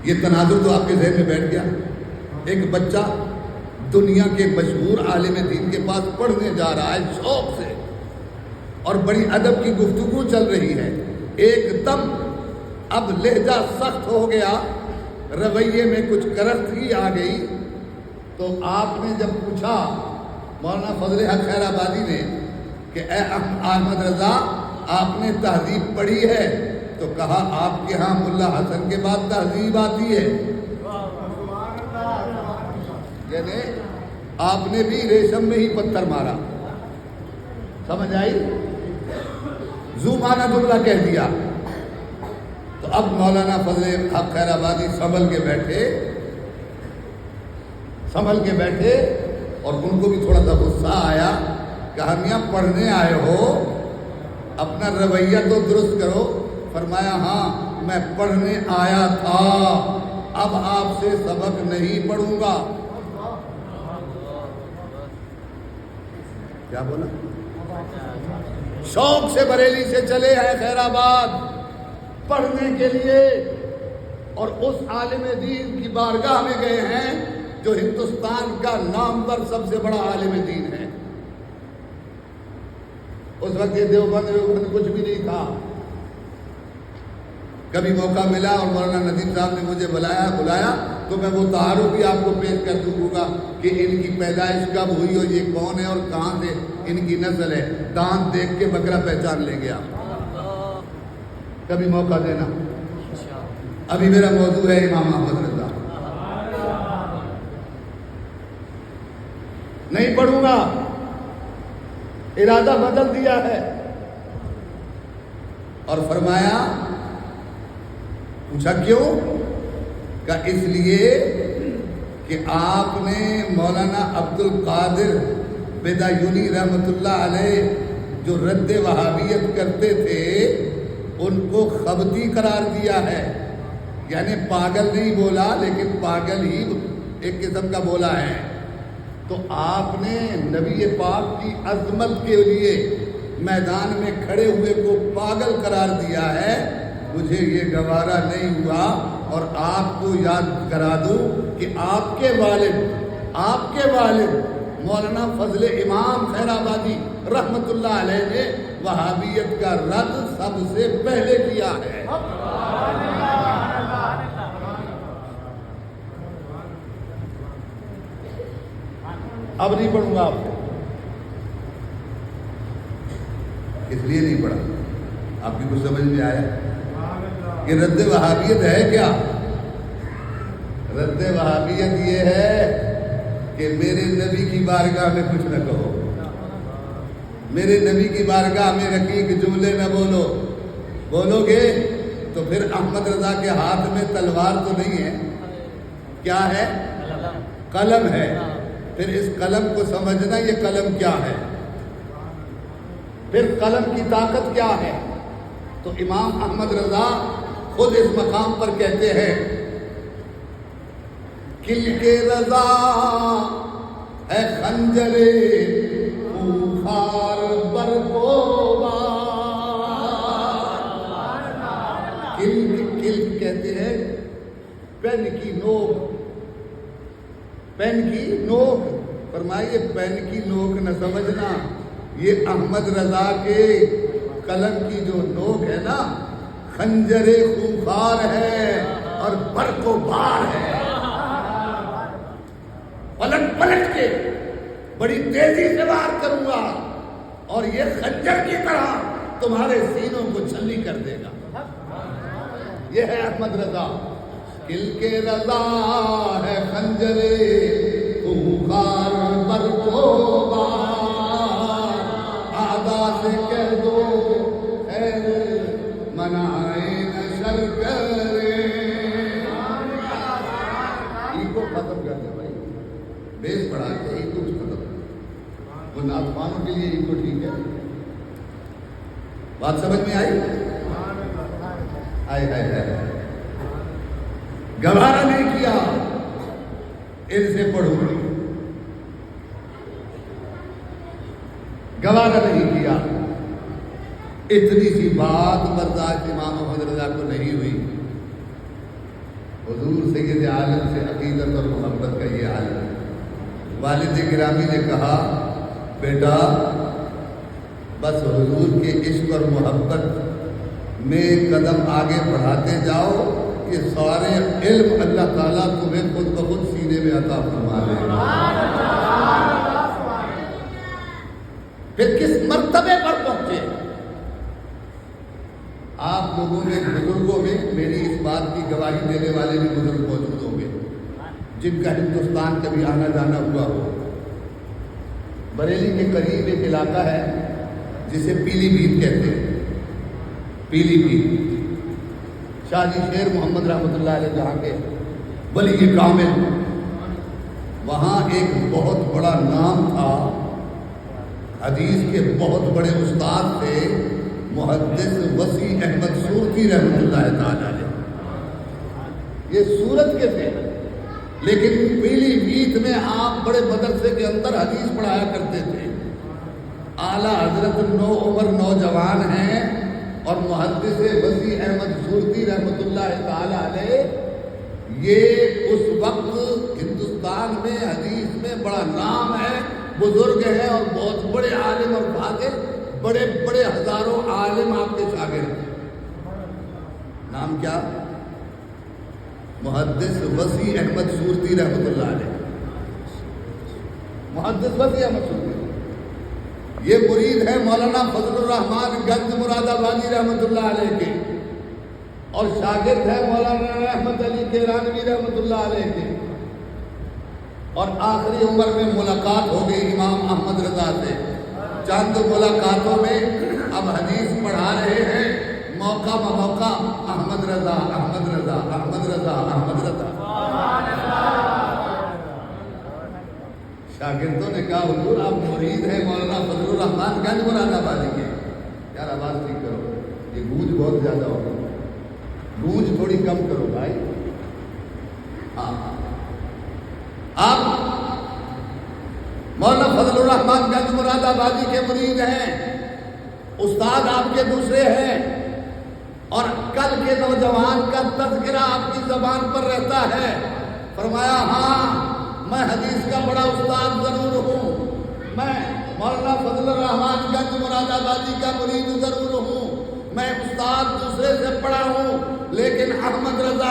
یہ تناظر تو آپ کے ذہن میں بیٹھ گیا. ایک بچہ دنیا کے مشہور عالم دین کے پاس پڑھنے جا رہا ہے شوق سے، اور بڑی ادب کی گفتگو چل رہی ہے. ایک دم اب لہجہ سخت ہو گیا، رویے میں کچھ کرختگی آ گئی. تو آپ نے جب پوچھا مولانا فضل حق خیر آبادی نے کہ اے احمد رضا آپ نے تہذیب پڑھی ہے؟ تو کہا آپ کے ہاں ملا حسن کے بعد تہذیب آتی ہے. یعنی آپ نے بھی ریشم میں ہی پتھر مارا. سمجھ آئی؟ زمانہ جملہ کہہ دیا. تو اب مولانا فضل حق خیر آبادی سنبھل کے بیٹھے اور ان کو بھی تھوڑا سا غصہ آیا. کہا میاں پڑھنے آئے ہو، اپنا رویہ تو درست کرو. فرمایا ہاں میں پڑھنے آیا تھا، اب آپ سے سبق نہیں پڑھوں گا. کیا بولا؟ شوق سے بریلی سے چلے ہیں خیر آباد پڑھنے کے لیے، اور اس عالم دین کی بارگاہ میں گئے ہیں جو ہندوستان کا نامور سب سے بڑا عالم دین ہے. اس وقت یہ دیوبند کچھ بھی نہیں تھا. کبھی موقع ملا اور مولانا ندیم صاحب نے مجھے بلایا تو میں وہ تعارف بھی آپ کو پیش کر دوں گا کہ ان کی پیدائش کب ہوئی اور یہ کون ہے اور کہاں سے ان کی نسل ہے. دانت دیکھ کے بکرا پہچان لیں گے آپ. کبھی موقع دینا. ابھی میرا موضوع ہے امام احمد رضا. نہیں پڑھوں گا، ارادہ بدل دیا ہے. اور فرمایا، پوچھا کیوں؟ کہ اس لیے کہ آپ نے مولانا عبد القادر بیدایونی رحمۃ اللہ علیہ جو رد وہابیت کرتے تھے ان کو خبطی قرار دیا ہے. یعنی پاگل نہیں بولا، لیکن پاگل ہی ایک قسم کا بولا ہے. تو آپ نے نبی پاک کی عظمت کے لیے میدان میں کھڑے ہوئے کو پاگل قرار دیا ہے. مجھے یہ گوارا نہیں ہوا. اور آپ کو یاد کرا دوں کہ آپ کے والد مولانا فضل امام خیر آبادی رحمت اللہ علیہ نے وہابیت کا رد سب سے پہلے کیا ہے. اب نہیں پڑھوں گا آپ کو، اس لیے نہیں پڑھا. آپ کی کچھ سمجھ میں آیا کہ رد وہابیت ہے کیا؟ رد وہابیت یہ ہے کہ میرے نبی کی بارگاہ میں کچھ نہ کہو، میرے نبی کی بارگاہ میں رقیق جملے نہ بولو گے تو پھر احمد رضا کے ہاتھ میں تلوار تو نہیں ہے. کیا ہے؟ قلم ہے. پھر اس قلم کو سمجھنا، یہ قلم کیا ہے، پھر قلم کی طاقت کیا ہے. تو امام احمد رضا خود اس مقام پر کہتے ہیں، کل کے رضا ہے خنجر خار بر کو کل کہتے ہیں پین کی نوک. پین کی نوک، فرمائیے پین کی نوک نہ سمجھنا، یہ احمد رضا کے قلم کی جو نوک ہے نا خنجر خونخوار ہے اور برق و بار ہے. پلٹ کے بڑی تیزی سے وار کروں گا اور یہ خنجر کی طرح تمہارے سینوں کو چھلنی کر دے گا. یہ ہے احمد رضا. کل کے رضا ہے خنجر خونخوار برق و بار، آدھا سے کہہ دو منائے نشر کرے. ایگو ختم کر دے بھائی، بیس بڑھا کے ایگو ختم. وہ ناتمانوں کے لیے ایگو ٹھیک ہے. بات سمجھ میں آئی؟ آئے گوارا نہیں کیا ان سے پڑھوں، گوارا نہیں کیا. اتنی سی بات برداشت امام احمد رضا کو نہیں ہوئی. حضور سید عالم سے عقیدت اور محبت کا یہ عالم ہے۔ والد گرامی نے کہا بیٹا بس حضور کے عشق اور محبت میں قدم آگے بڑھاتے جاؤ کہ سارے علم اللہ تعالیٰ تمہیں خود بخود سینے میں عطا فرما دے گا۔ پھر کس مرتبے پر پہنچے؟ آپ لوگوں میں بزرگوں میں میری اس بات کی گواہی دینے والے بھی بزرگ موجود ہوں گے جن کا ہندوستان کبھی آنا جانا ہوا ہو۔ بریلی کے قریب ایک علاقہ ہے جسے پیلی بھیت کہتے ہیں، پیلی بھیت، شاہ جی شیر محمد رحمۃ اللہ علیہ جہاں کے ولی کامل، وہاں ایک بہت بڑا نام تھا، حدیث کے بہت بڑے استاد تھے، محدث وسیع احمد سورتی رحمۃ اللہ تعالی علیہ۔ یہ سورت کے تھے لیکن پیلی بھیت میں آپ بڑے مدرسے کے اندر حدیث پڑھایا کرتے تھے۔ اعلیٰ حضرت نو عمر نوجوان ہیں اور محدث وسیع احمد سورتی رحمۃ اللہ تعالی علیہ یہ اس وقت ہندوستان میں حدیث میں بڑا نام ہے، بزرگ ہیں اور بہت بڑے عالم اور فاضل، بڑے بڑے ہزاروں عالم آپ کے شاگرد ہیں۔ نام کیا؟ محدث وسیع احمد سورتی رحمۃ اللہ علیہ۔ محدث وسیع احمد سورتی یہ مرید ہے مولانا فضل الرحمان گنج مراد آبادی رحمۃ اللہ علیہ کے، اور شاگرد ہے مولانا رحمت علی کیرانوی رحمۃ اللہ علیہ کے، اور آخری عمر میں ملاقات ہو گئی امام احمد رضا سے۔ چند ملاقاتوں میں اب حدیث پڑھا رہے ہیں، موقع بموقع احمد رضا احمد رضا احمد رضا احمد رضا۔ شاگردوں نے کہا حضور آپ مرید ہیں مولانا فضل الرحمان گنج مراد آبادی کے، یار آواز ٹھیک کرو، یہ گونج بہت زیادہ ہوگی، گونج تھوڑی کم کرو بھائی۔ ہاں آپ مولانا فضل الرحمان گنج مراد آبادی کے مرید ہیں، استاد آپ کے دوسرے ہیں، اور کل کے نوجوان کا تذکرہ آپ کی زبان پر رہتا ہے۔ فرمایا ہاں میں حدیث کا بڑا استاد ضرور ہوں، میں مولانا فضل الرحمان گنج مراد آبادی کا مرید ضرور ہوں، میں استاد دوسرے سے پڑھا ہوں، لیکن احمد رضا